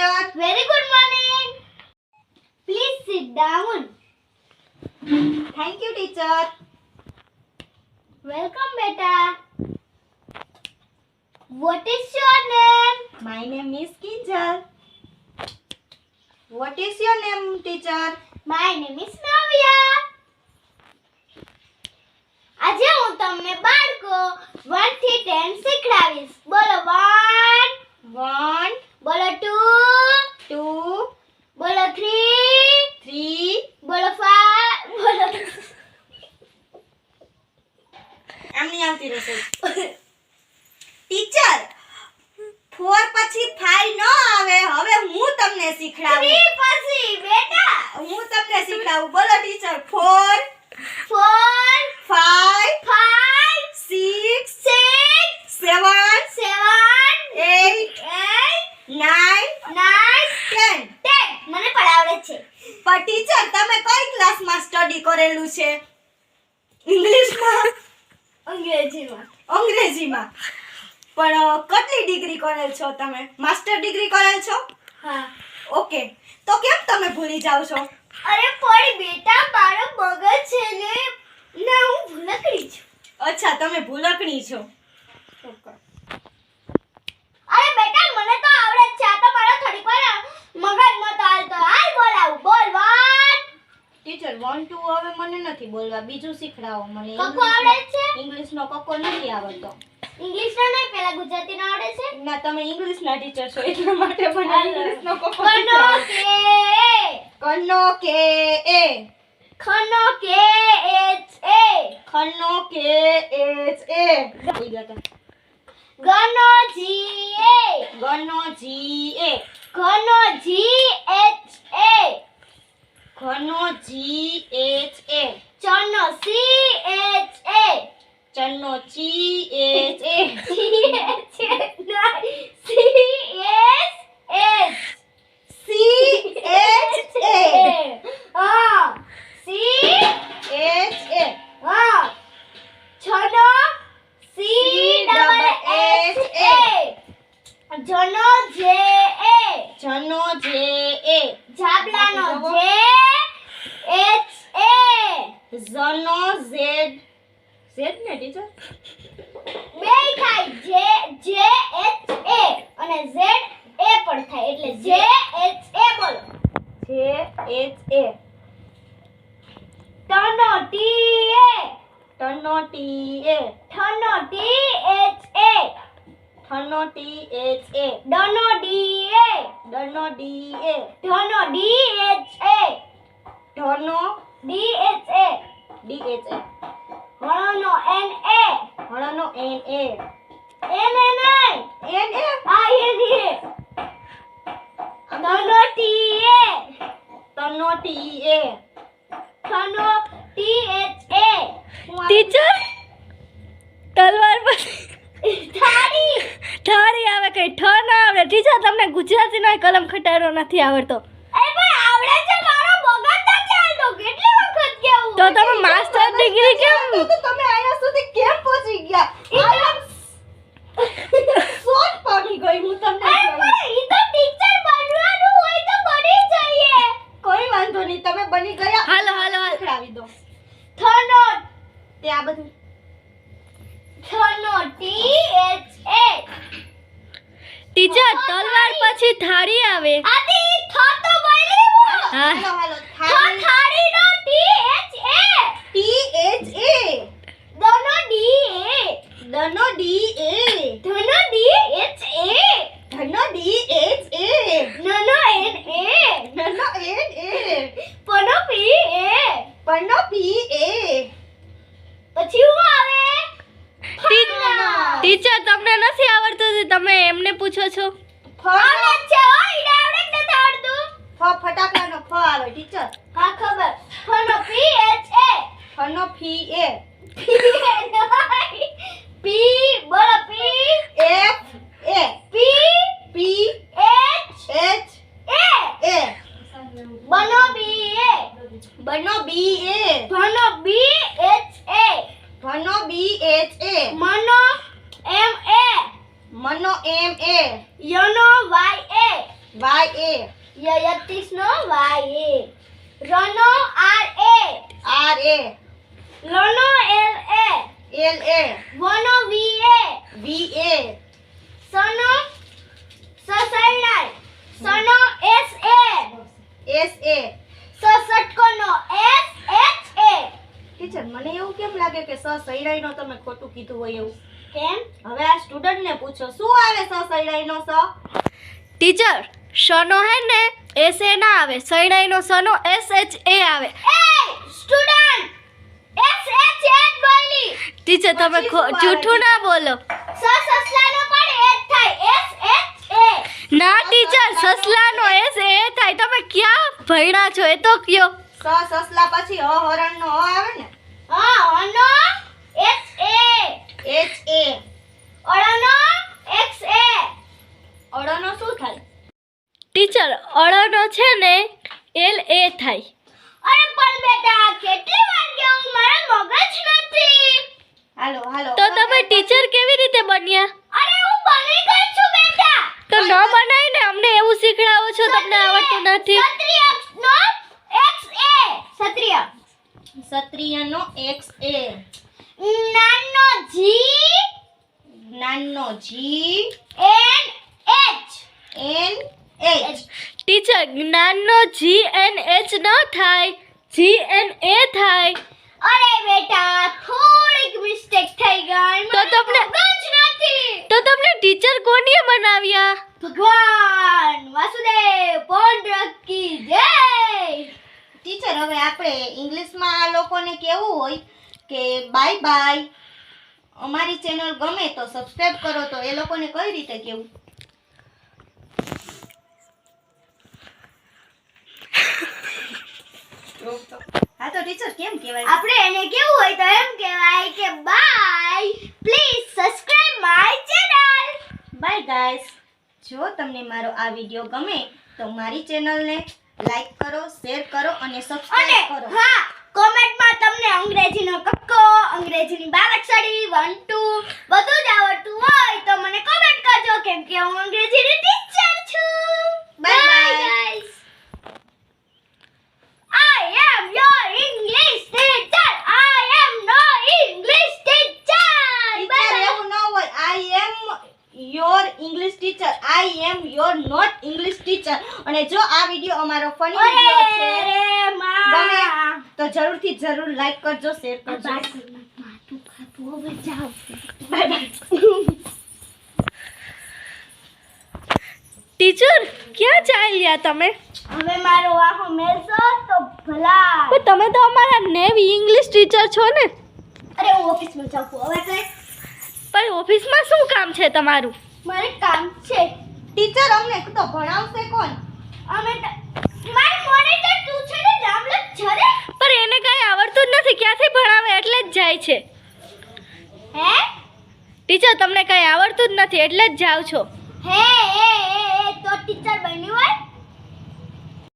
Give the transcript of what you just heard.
teacher. Very good morning. Please sit down. Thank you, teacher. Welcome, beta. What is your name? My name is Kinjal. What is your name, teacher? My name is Navya. આજે હું તમને બાળકો 1 થી 10 શીખડાવીશ. બોલો 1, 1, બોલો 2, 2, બોલો 3, 3, બોલો 5, બોલો આમની આવતી રહેશે. ટીચર 4 પછી 5 ન આવે. હવે હું તમને શીખડાવું. 3 પછી બેટા. હું તમને શીખડાવું. બોલો ટીચર 4, 4, 5, 5, 6, 6, 7, 7, 8, 8, 9, 9, 10. 10. મને પણ આવડે છે. પણ ટીચર તમે કઈ ક્લાસમાં સ્ટડી કરેલું છે? ઇંગ્લિશમાં? અંગ્રેજીમાં. અંગ્રેજીમાં. પણ કેટલી ડિગ્રી કરેલ છો તમે? માસ્ટર ડિગ્રી કરેલ છો? હા. ઓકે. તો કેમ તમે ભૂલી જાવ છો? અરે પણ બેટા મારો મગજ છે ને ના હું ભૂલકડી છું. અચ્છા તમે ભૂલકણી છો. અરે બેટા મને તો આવડે જ છે. આ તો મારો થોડીક વાર મગજ નતો હાલતો. હાલ બોલાવું. બોલ 1. ટીચર 1 2 હવે મને નથી બોલવા. બીજું શીખડાવો મને. કક્કો આવડે છે? ઇંગ્લિશનો કક્કો નથી આવડતો. ઇંગ્લિશનો નહીં પેલા ગુજરાતીનો આવડે છે? ના તમે ઇંગ્લિશના ટીચર છો એટલા માટે મને ઇંગ્લિશનો કક્કો કનો કે કનો કે એ ખનો કે એચ એ બોલ ગયા ગનો જી એ ગનો જી એ ઘનો જી એચ એ ઘનો જી એચ એ ચનો સી એચ એ ચનો ચી H A C H A C H H C H A હા સી એચ એ હા છનો સી ડબલ એચ એ જનો જે એ જનો જે એ જાબલાનો જે એચ એ ઝનો ઝેડ ઝેડ ને ટીચર બે થાય જે જે એચ એ અને ઝેડ એ પણ થાય એટલે જે એચ એ બોલો જે એચ એ ટનો ટી એ ટનો ટી એ ઠનો ટી એચ એ ઠનો ટી એચ એ ડનો ડી એ ડનો ડી એ ઢનો ડી એચ એ ઢનો D H A D H A હળનો એન એ હળનો એન એ એન એ નહીં એન એ આ એન એ તનો ટી એ તનો ટી એ ઠનો ટી એચ એ ટીચર તલવાર પર થાળી ઠારી આવે કઈ ઠ ના આવડે. ટીચર તમને ગુજરાતીનો કલમ ખટાડો નથી આવડતો એ ભાઈ આવડે છે મારો મગજ નથી હાલતો કેટલી વખત કેવું તો તમે માસ્ટર ડિગ્રી કેમ તો તમે આયા સુધી કેમ પહોંચી ગયા? સોચ પામી ગઈ હું તમને અરે પણ ઈ તો ટીચર બનવાનું હોય તો બની જઈએ કોઈ વાંધો નહીં તમે બની ગયા. હાલો હાલો હાલો શીખડાવી દો. થનો તે આ બધું થનો ટી એચ એ ટીચર તલવાર પછી થાળી આવે. આદી થ તો બોલી હું હા હાલો હાલો થાળીનો T H A T H A દનો ડી એ દનો ડી એ ધનો ડી એચ એ ધનો ડી એચ એ નનો એન એ નનો એન એ પનો પી એ પનો પી એ પછી હું આવે ટીચર તમને નથી આવડતું તો તમે એમને પૂછો છો. આવડે છે હો ઈને આવડે કે નથી આવડતું ફટાકડાનો ફ આવે ટીચર. હા ખબર ફનો P H A ફનો fee A P બોલો P F A P P H H A A બનો બી એ બનો બી એ ભનો બી એચ એ ભનો બી એચ એ મનો એમ એ મનો એમ એ યનો વાય એ વાય લનો LA LA વનો VA VA સનો સસૈણાય સનો SA સસટકોનો SHA. ટીચર મને એવું કેમ લાગે કે સસૈડાઈનો તમે ખોટું કીધું હોય એવું? કેમ? હવે આ સ્ટુડન્ટને પૂછો શું આવે સસૈડાઈનો સ? ટીચર શનો હે ને SA ના આવે, સૈણાઈનો સનો SHA આવે. એ સ્ટુડન્ટ SHA જ બોલી. ટીચર તમે પછી શું આવે? જૂઠું ના બોલો. સસલાનો પણ એ જ થાય SHA. ના ટીચર, સસલાનો SA થાય. તમે ક્યાં ભણ્યા છો એ તો કયો. સસલા પછી હરણનો આવે ને? અનો HA HA અળનો XA. અડનો શું થાય? ટીચર અળનો છે ને LA થાય. અરે પણ બેટા કેટલી વાર કેવું મારા મગજ નથી. હાલો હાલો તો તમે ટીચર કેવી રીતે બન્યા? અરે હું બની ગઈ છું બેટા. તો ન બનાય ને, અમને એવું શીખડાવો છો તમને આવડતું નથી. ક્ષત્રિયનો XA ક્ષત્રિય. ક્ષત્રિયનો XA નાનો G જ્ઞાનનો G N H. N H teacher જ્ઞાનનો GNH ન થાય, GNA થાય. અરે બેટા થોડીક મિસ્ટેક થઈ ગઈ. તો તમને- મગજ નથી. તો તમને ટીચર કોણીએ બનાવ્યા? ભગવાન વાસુદેવ પૌંડ્રક કી જય. ટીચર હવે આપણે ઇંગ્લિશમાં આ લોકોને કેવું હોય કે બાય બાય, અમારી ચેનલ ગમે તો સબસ્ક્રાઇબ કરો, તો એ લોકોને કઈ રીતે કેવું? હા તો ટીચર કેમ કહેવાય? આપણે એને કેવું હોય તો એમ કહેવાય કે bye, please subscribe my channel. Bye guys, જો તમને મારો આ વિડિયો ગમે તો મારી ચેનલને લાઈક કરો, શેર કરો અને અને સબસ્ક્રાઇબ કરો. હા, કોમેન્ટમાં તમને અંગ્રેજીનો કક્કો, અંગ્રેજીની બારાક્ષરી 1 2 બધું જ આવડતું હોય તો મને કોમેન્ટ કરજો, કેમ કે હું અંગ્રેજીની ટીચર છું. Bye bye. guys. I am your English teacher. I am no English teacher. Bye teacher bye. એવું ન હોય. I am your English teacher, I am your not English teacher. અને જો આ વિડિયો અમારો ફની વિડિયો છે અરે ગમે માં. તો જરૂર લાઈક કરજો, શેર કરજો. માથું ખાતું હવે જાઓ. Bye bye. ટીચર ક્યાં ચાલ્યા તમે? હવે મારો વાહો મેલશો તો ભલા. પણ તમે તો અમારા નેવી ઇંગ્લિશ ટીચર છો ને. અરે હું ઓફિસમાં જાઉં છું હવે કઈ પણ ઓફિસમાં શું કામ છે તમારું? મારે કામ છે. ટીચર અમને તો ભણાવશે કોણ? અમે મારી મોનિટર તું છે ને રામલક જરે. પણ એને કાંઈ આવડતું જ નથી, ક્યાંથી ભણાવે એટલે જ જાય છે. હે ટીચર તમને કાંઈ આવડતું જ નથી એટલે જ જાઓ છો. હે એ તો ટીચર બન્યું હોય